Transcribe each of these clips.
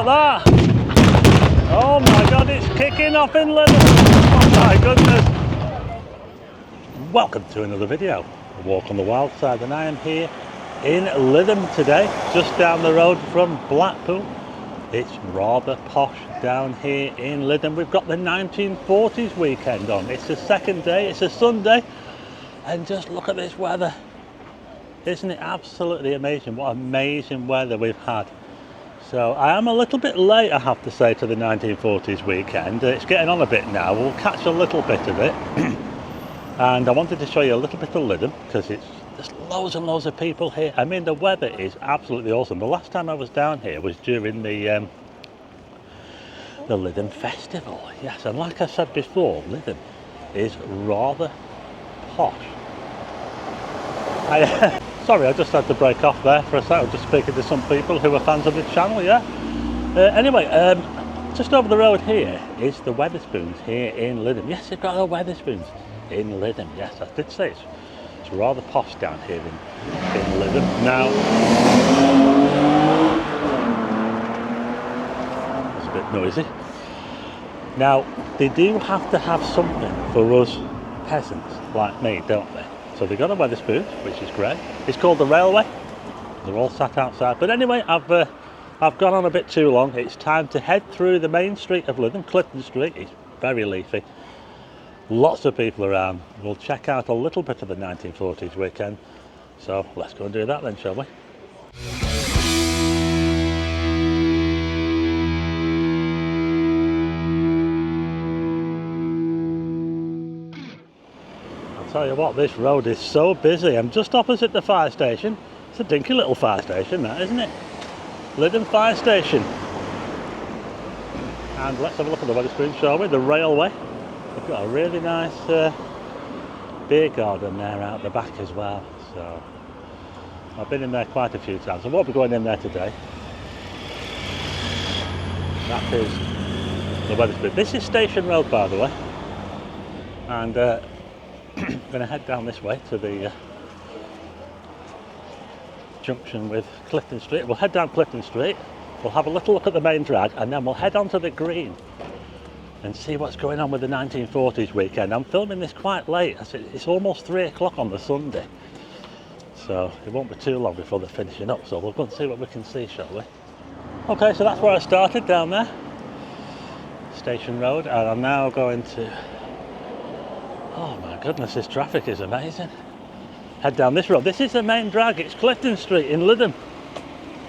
at that. Oh my God, it's kicking off in Lytham. Oh my goodness. Welcome to another video, A Walk on the Wild Side, and I am here in Lytham today, just down the road from Blackpool. It's rather posh down here in Lytham. We've got the 1940s weekend on. It's the second day, it's a Sunday, and just look at this weather. Isn't it absolutely amazing? What amazing weather we've had. So I am a little bit late, I have to say, to the 1940s weekend. It's getting on a bit now. We'll catch a little bit of it. And I wanted to show you a little bit of Lytham because there's loads and loads of people here. I mean, the weather is absolutely awesome. The last time I was down here was during the Lytham festival. Yes, and like I said before, Lytham is rather posh. Sorry, I just had to break off there for a second. I was just speaking to some people who are fans of the channel, yeah? Anyway, just over the road here is the Wetherspoons here in Lytham. Yes, they've got the Wetherspoons in Lytham. Yes, I did say it's rather posh down here in Lytham. Now, it's a bit noisy. Now, they do have to have something for us peasants like me, don't they? So they've got a Wetherspoons, which is great. It's called the railway. They're all sat outside. But anyway, I've gone on a bit too long. It's time to head through the main street of Lytham, Clifton Street. It's very leafy. Lots of people around. We'll check out a little bit of the 1940s weekend. So let's go and do that then, shall we? Tell you what, this road is so busy. I'm just opposite the fire station. It's a dinky little fire station, that, isn't it? Lytham Fire Station. And let's have a look at the Wetherspoons, shall we? The railway. They've got a really nice beer garden there out the back as well. So I've been in there quite a few times. I won't be going in there today. That is the Wetherspoons. This is Station Road, by the way. And I'm going to head down this way to the junction with Clifton Street. We'll head down Clifton Street, we'll have a little look at the main drag, and then we'll head on to the green and see what's going on with the 1940s weekend. I'm filming this quite late. It's almost 3 o'clock on the Sunday, so it won't be too long before they're finishing up, so we'll go and see what we can see, shall we? Okay, so that's where I started, down there, Station Road, and I'm now going to... Oh my goodness, this traffic is amazing. Head down this road. This is the main drag. It's Clifton Street in Lytham.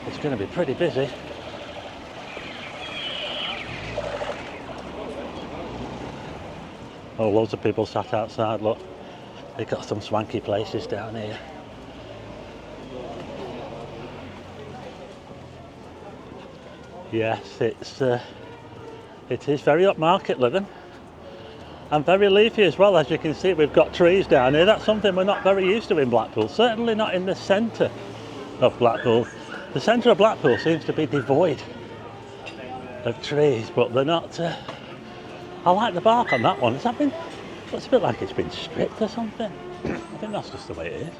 It's going to be pretty busy. Oh, loads of people sat outside, look. They've got some swanky places down here. Yes, it is very upmarket, Lytham. And very leafy as well. As you can see, we've got trees down here. That's something we're not very used to in Blackpool. Certainly not in the centre of Blackpool. The centre of Blackpool seems to be devoid of trees, but they're not... I like the bark on that one. Has that been... Looks a bit like it's been stripped or something. I think that's just the way it is.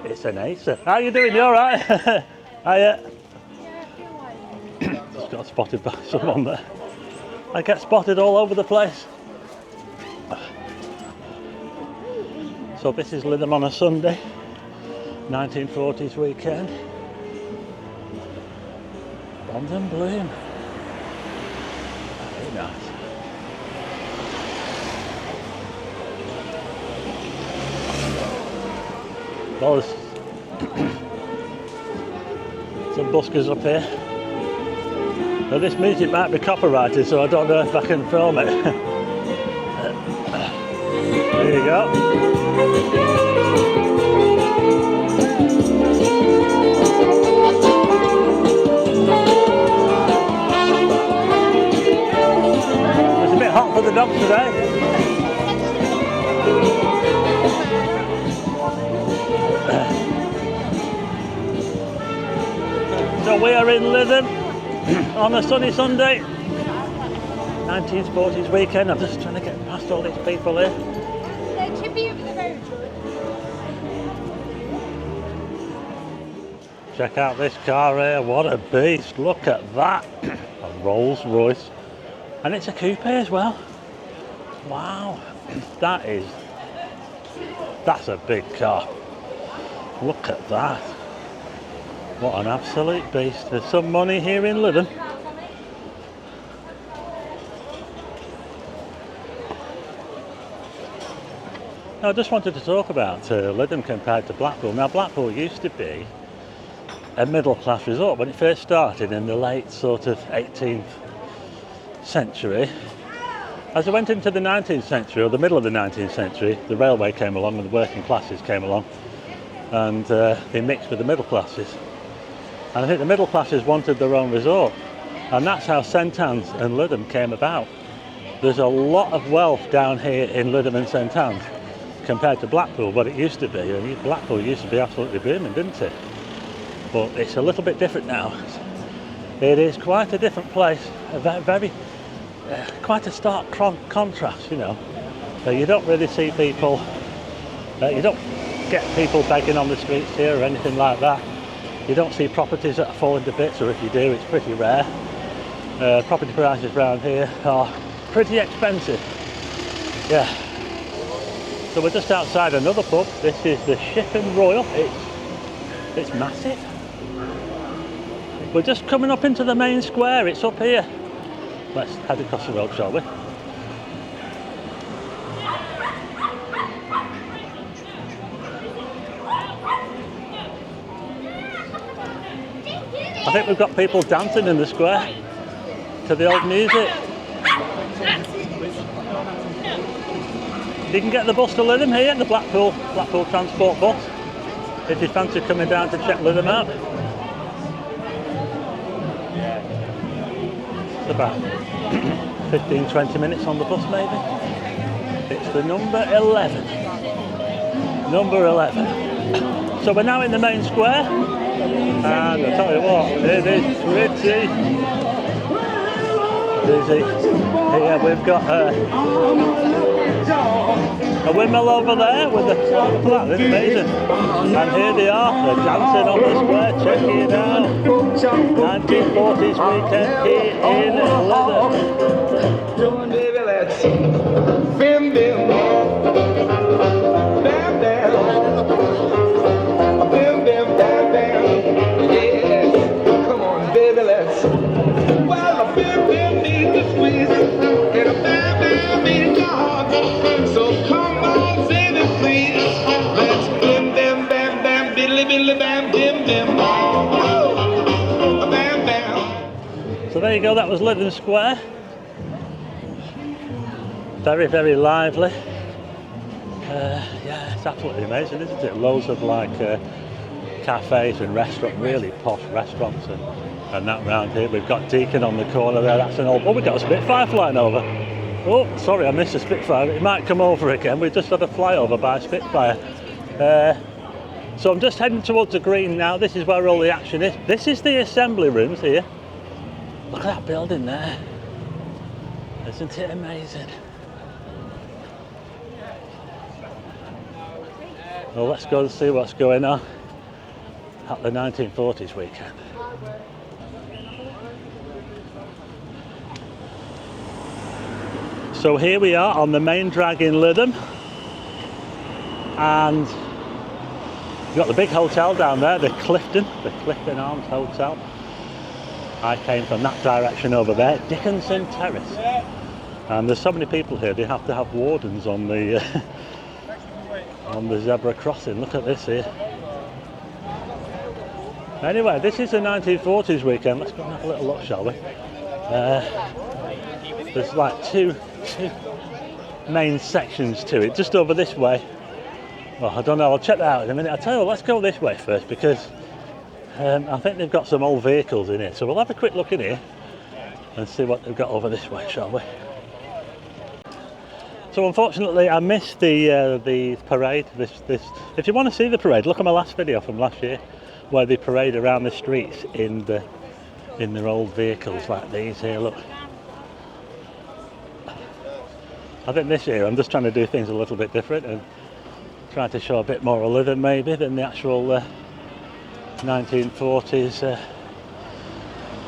It's an acer. How are you doing? You alright? Hiya. Just got spotted by someone there. I get spotted all over the place. So this is Lytham on a Sunday, 1940s weekend. Bond and bloom. Very nice. Well, there's some buskers up here. Now this music might be copyrighted, so I don't know if I can film it. There you go. It's a bit hot for the dogs today. So we are in Lytham on a sunny Sunday, 1940s weekend. I'm just trying to get past all these people here. Check out this car here, what a beast, look at that. A Rolls Royce, and it's a coupe as well. Wow, that's a big car. Look at that. What an absolute beast. There's some money here in Lytham. Now, I just wanted to talk about Lytham compared to Blackpool. Now, Blackpool used to be a middle class resort when it first started in the late sort of 18th century. As I went into the 19th century, or the middle of the 19th century, the railway came along and the working classes came along, and they mixed with the middle classes. And I think the middle classes wanted their own resort, and that's how St Anne's and Lytham came about. There's a lot of wealth down here in Lytham and St Anne's compared to Blackpool, what it used to be. I mean, Blackpool used to be absolutely booming, didn't it? But it's a little bit different now. It is quite a different place, quite a stark contrast, you know. You don't really see people, you don't get people begging on the streets here or anything like that. You don't see properties that are falling to bits, or if you do, it's pretty rare. Property prices around here are pretty expensive. Yeah. So we're just outside another pub. This is the Ship and Royal. It's massive. We're just coming up into the main square. It's up here. Let's head across the road, shall we? I think we've got people dancing in the square to the old music. You can get the bus to Lytham here, the Blackpool Transport bus, if you fancy coming down to check Lytham out. It's about 15-20 minutes on the bus maybe. It's the number 11. Number 11. So we're now in the main square, and I'll tell you what, it is pretty busy. Here we've got a windmill over there with the flat, it's amazing. And here they are, they're dancing on the square, check it out. 1940s weekend here in Lytham. Join baby, let's bim bim bam bam bim bim bam bam. Yes, come on baby, let's. Well, a bim bim needs to squeeze and a bam bam needs to hug. So come on baby please, let's bim bam bam bam biddly biddly bam bim bim bam bam. So there you go, that was Lytham Square. Very, very lively. Yeah, it's absolutely amazing, isn't it? Loads of like cafes and restaurants, really posh restaurants and that round here. We've got Deacon on the corner there, that's an old... Oh, we've got a Spitfire flying over. Oh, sorry, I missed a Spitfire. It might come over again. We've just had a flyover by a Spitfire. So I'm just heading towards the green now. This is where all the action is. This is the assembly rooms here. Look at that building there. Isn't it amazing? Well, let's go and see what's going on at the 1940s weekend. So here we are on the main drag in Lytham, and we've got the big hotel down there, the Clifton Arms Hotel. I came from that direction over there, Dickinson Terrace. And there's so many people here, they have to have wardens on the on the zebra crossing. Look at this here. Anyway, this is the 1940s weekend. Let's go and have a little look, shall we? There's like two main sections to it, just over this way. Well, I don't know, I'll check that out in a minute. I'll tell you what, let's go this way first, because I think they've got some old vehicles in here. So we'll have a quick look in here and see what they've got over this way, shall we? So unfortunately I missed the parade. If you want to see the parade, look at my last video from last year, where they parade around the streets in their old vehicles like these here. Look, I think this year I'm just trying to do things a little bit different and trying to show a bit more of Lytham maybe than the actual 1940s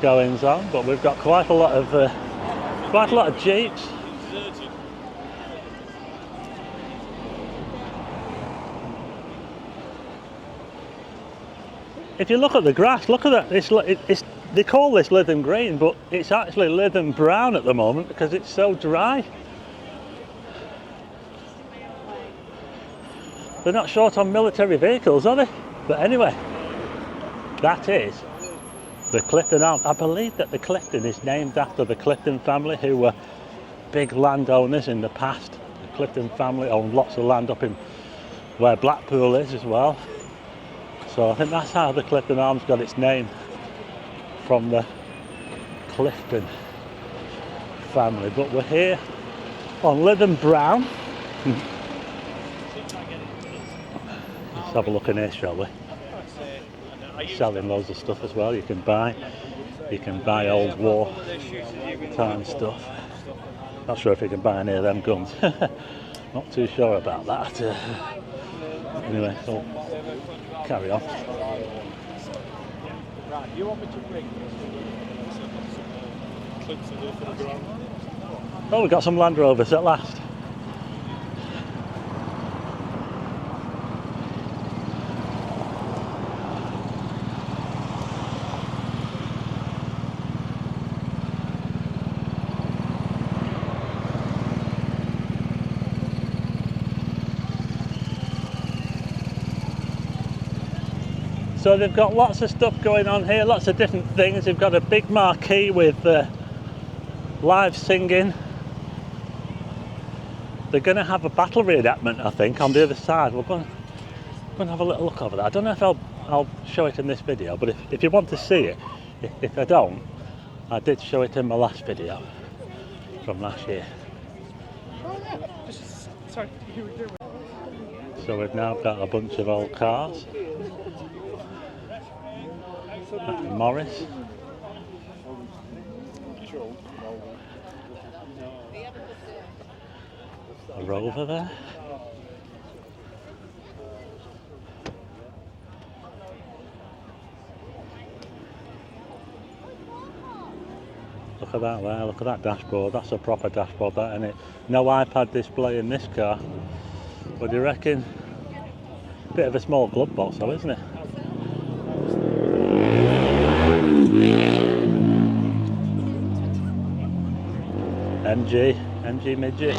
goings on, but we've got quite a lot of jeeps. If you look at the grass, look at that. They call this Lytham green, but it's actually Lytham brown at the moment because it's so dry. They're not short on military vehicles, are they? But anyway, that is the Clifton Arms. I believe that the Clifton is named after the Clifton family, who were big landowners in the past. The Clifton family owned lots of land up in where Blackpool is as well. So I think that's how the Clifton Arms got its name, from the Clifton family. But we're here on Lytham Brown. Let's have a look in here, shall we? Selling loads of stuff as well. You can buy old war time stuff. Not sure if you can buy any of them guns. Not too sure about that. Anyway, so carry on. You want me to bring clips of the ground? Oh, we've got some Land Rovers at last. So they've got lots of stuff going on here, lots of different things. They've got a big marquee with live singing. They're going to have a battle reenactment, I think, on the other side. We're going to have a little look over that. I don't know if I'll show it in this video, but if you want to see it, if I don't, I did show it in my last video from last year. So we've now got a bunch of old cars. Morris. A Rover there. Look at that there, look at that dashboard. That's a proper dashboard, that, isn't it? No iPad display in this car. What do you reckon? Bit of a small glove box though, isn't it? MG midget.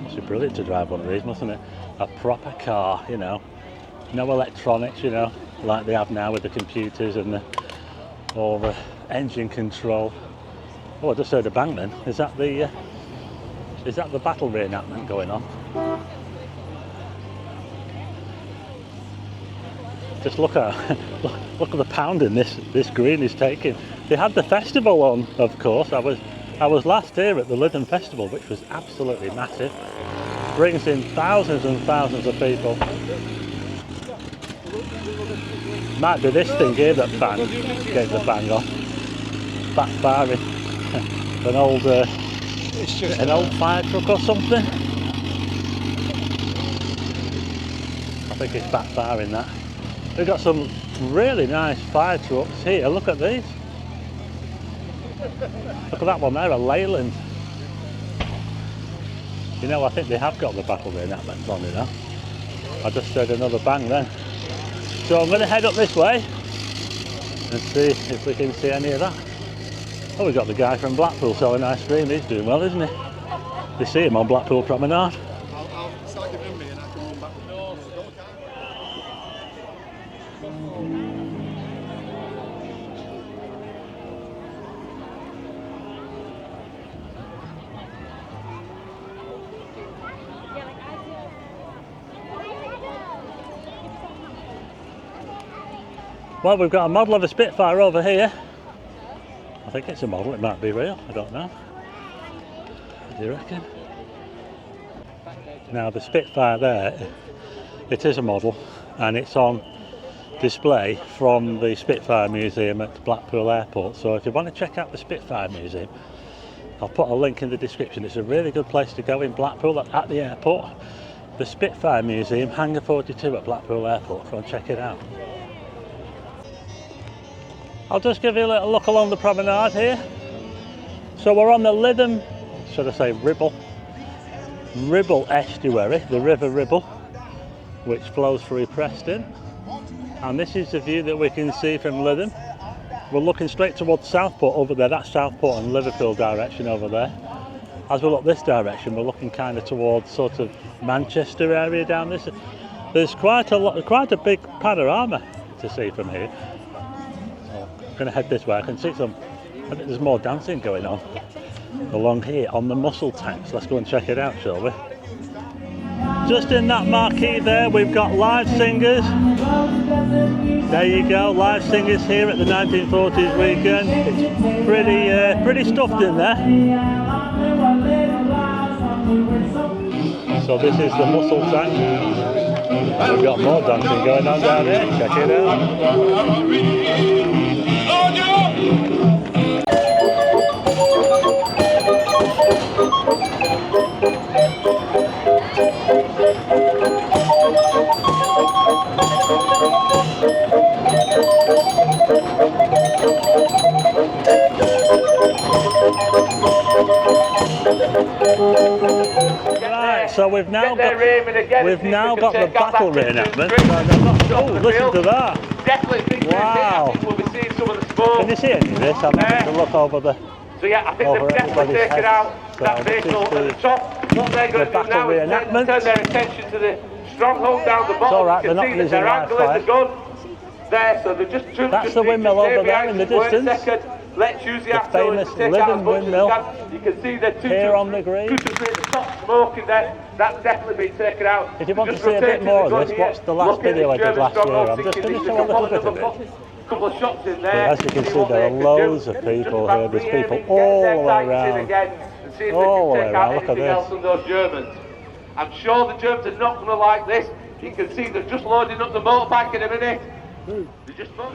Must be brilliant to drive one of these, mustn't it? A proper car, you know. No electronics, you know, like they have now with the computers and all the engine control. Oh, I just heard a bang then. Is that the battle reenactment going on? Just look at the pounding this green is taking. They had the festival on, of course. I was last here at the Lytham Festival, which was absolutely massive. Brings in thousands and thousands of people. Might be this thing here that gave the bang off. Backfiring an old fire truck or something. I think it's backfiring that. We've got some really nice fire trucks here. Look at these. Look at that one there, a Leyland. You know, I think they have got the battle reenactments on it now. I just heard another bang then. So I'm going to head up this way and see if we can see any of that. Oh, we've got the guy from Blackpool selling ice cream. He's doing well, isn't he? They see him on Blackpool Promenade. I'll start giving me and I can run back. Well, we've got a model of a Spitfire over here. I think it's a model, it might be real, I don't know. What do you reckon? Now the Spitfire there, it is a model and it's on display from the Spitfire Museum at Blackpool Airport. So if you want to check out the Spitfire Museum, I'll put a link in the description. It's a really good place to go in Blackpool at the airport. the Spitfire Museum, Hangar 42 at Blackpool Airport. Go and check it out. I'll just give you a little look along the promenade here. So we're on the Lytham, should I say Ribble estuary, the River Ribble, which flows through Preston. And this is the view that we can see from Lytham. We're looking straight towards Southport over there, that's Southport and Liverpool direction over there. As we look this direction, we're looking kind of towards sort of Manchester area down this. There's quite a big panorama to see from here. So I'm going to head this way. I can see I think there's more dancing going on along here on the muscle tanks. Let's go and check it out, shall we? Just in that marquee there, we've got live singers. There you go, live singers here at the 1940s weekend. It's pretty stuffed in there. So this is the muscle tank. We've got more dancing going on down here. Check it Right, so we've now got the battle reenactment. Oh, listen to that! Wow! Can you see any of this? I'm having to look over the. So yeah, I think they've definitely taken out that vehicle at the top. What they're going to do now is turn their attention to the stronghold down the bottom. It's all right, you can see that they're angling the gun there, so they're just That's the windmill over there in the distance. Let's use the famous Lytham windmill. You can see the here on the green. the top smoke in there. That's definitely been taken out. If you want to see a bit more of this, watch the last video I did last year. I'm just going to show a little bit of it. Couple of shots in there. But as you can see, there are loads of people here. There's people all the way around. All the way around. Look at this. I'm sure the Germans are not going to like this. You can see they're just loading up the motorbike in a minute.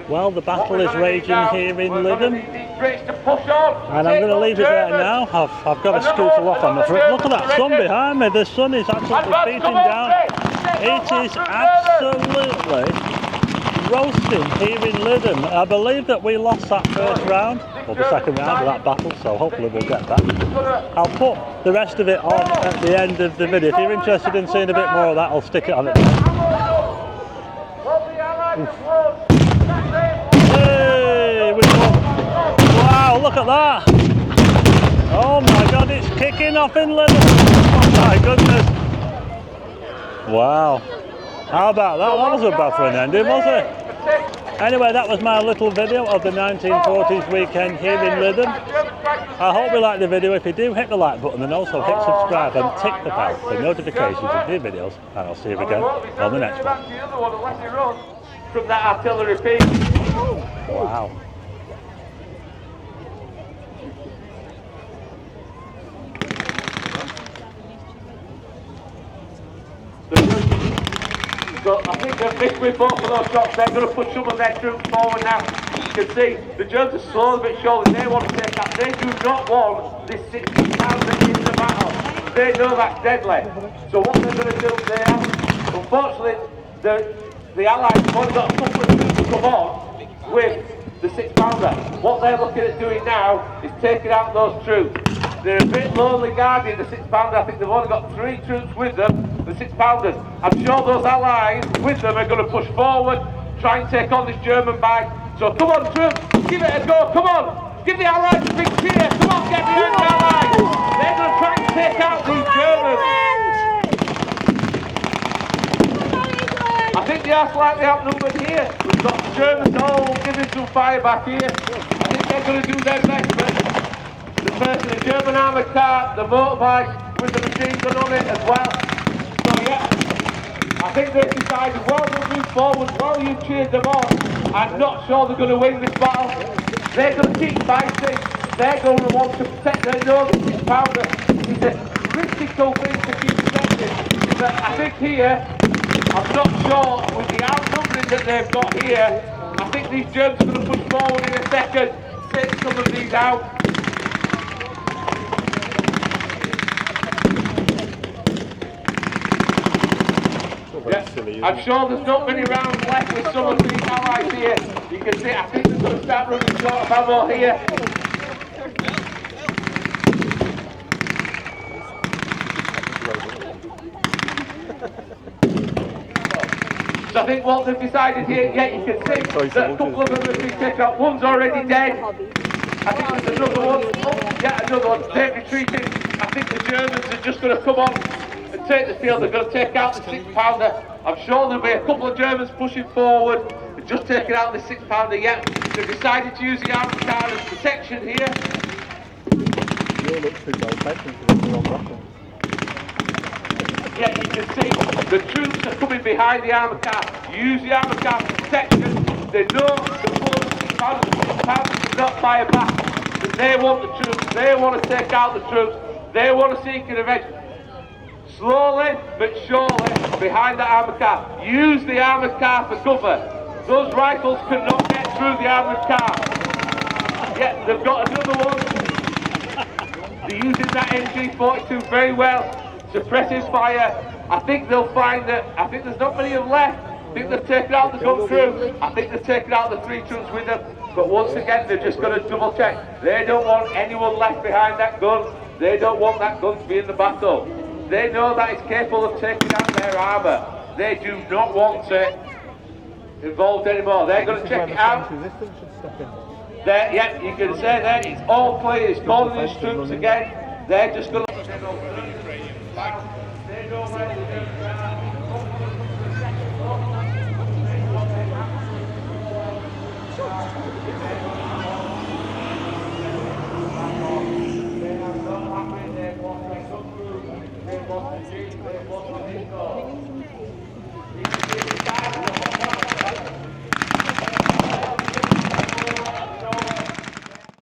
Well, the battle is raging here in Lytham, and I'm going to leave it there now. I've got to scooter off on the front. Look at that sun behind me. The sun is absolutely beating down. It is absolutely roasting here in Lytham. I believe that we lost that first round, or the second round of that battle, so hopefully we'll get back. I'll put the rest of it on at the end of the video. If you're interested in seeing a bit more of that, I'll stick it on at the end. Hey, we won. Wow, look at that. Oh my God, it's kicking off in Lytham. Oh my goodness. Wow. How about that? That wasn't bad for an ending, was it? Anyway, that was my little video of the 1940s weekend here in Lytham. I hope you liked the video. If you do, hit the like button and also hit subscribe and tick the bell for notifications of new videos. And I'll see you again on the next one. From that artillery piece. Wow. So I think they've missed with both of those shots. They're going to push some of their troops forward now. You can see the Germans are slowly but surely. They want to take that. They do not want this 60,000 in the battle. They know that's deadly. So what they're going to do there, unfortunately, the Allies have only got a couple of troops to come on with the 6-pounder. What they're looking at doing now is taking out those troops. They're a bit lonely guarding the 6-pounder. I think they've only got 3 troops with them, the 6-pounders. I'm sure those Allies with them are going to push forward, try and take on this German bike. So come on, troops, give it a go, come on. Give the Allies a big cheer. Come on, get behind the Allies. They're going to try and take out these Germans. I think they are slightly outnumbered here. We've got the Germans all giving some fire back here. I think they're going to do their best, but the German armoured car, the motorbike with the machine gun on it as well. So yeah, I think they've decided while they move forward, while you cheered them on, I'm not sure they're going to win this battle. They're going to keep fighting. They're going to want to protect their nose. This powder is a critical thing to keep protecting. But I think here, I'm not sure with the outnumbering that they've got here, I think these Germans are going to push forward in a second, take some of these out. I'm sure there's not many rounds left with some of the allies here. You can see, I think they're going to start running short of ammo here. So I think what they've decided here, yeah, you can see that a couple of them have been taken out. One's already dead. I think there's another one. Oh, yeah, another one. They're retreating. I think the Germans are just going to come on and take the field. They're going to take out the 6-pounder. I'm sure there'll be a couple of Germans pushing forward and just taking out the 6-pounder. Yeah, they've decided to use the armoured car as protection here. Yeah, you can see the troops are coming behind the armoured car. Use the armoured car for protection. They know the pounders do not fire back. But they want the troops. They want to take out the troops. They want to seek a revenge. Slowly but surely behind the armoured car. Use the armoured car for cover. Those rifles cannot get through the armoured car. Yeah, they've got another one. They're using that MG42 very well. Suppressive fire. I think they'll find that, I think there's not many of them left. I think they've taken out the gun crew. I think they've taken out the 3 troops with them. But once again, they're just going to double check. They don't want anyone left behind that gun. They don't want that gun to be in the battle. They know that it's capable of taking out their armour. They do not want it involved anymore. They're going to check it out. There, yeah, you can say that it's all clear. It's calling these troops again. They're just going to... They know where